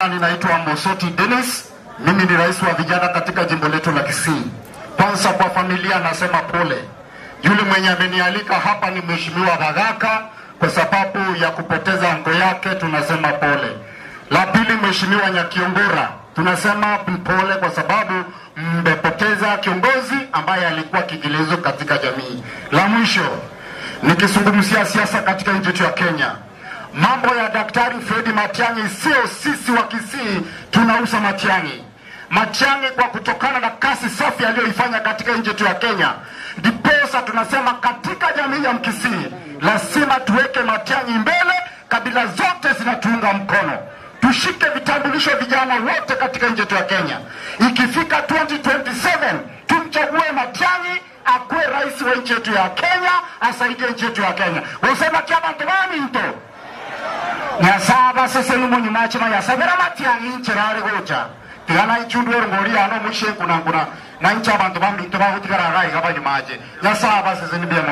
Ninaitwa Mbosoti Dennis, mimi ni rais wa vijana katika jimbo letu la Kisii. Kwanza kwa familia nasema pole. Yule mwenye amenialika hapa ni Mheshimiwa Bagaka, kwa sababu ya kupoteza ngo yake tunasema pole. La pili, Mheshimiwa Nyakiongora, tunasema pole kwa sababu mmepoteza kiongozi ambaye alikuwa kigezo katika jamii. La mwisho, nikizungumzia siasa katika nchi yetu ya Kenya, mambo ya Daktari Fred Matiang'i, sio sisi wa Kisii tunauza Matiang'i. Matiang'i kwa kutokana na kazi safi aliyoifanya katika nchi yetu ya Kenya, ndiposa tunasema katika jamii ya Mkisii lazima tuweke Matiang'i mbele, kabila zote zinatuunga mkono. Tushike vitambulisho vijana wote katika nchi yetu ya Kenya. Ikifika 2027 tumchague Matiang'i akuwe rais wa nchi yetu ya Kenya, asaidie nchi yetu ya Kenya. Usema kia bantu bani nto Nyasaba sese numunyu machima yasabera Matiang'i ncherare gocha. Tigana ichundwero ngori ano mushe kuna na ncha bantu bambi nto bahutikara gai gabani maje. Nyasaba sese nibiya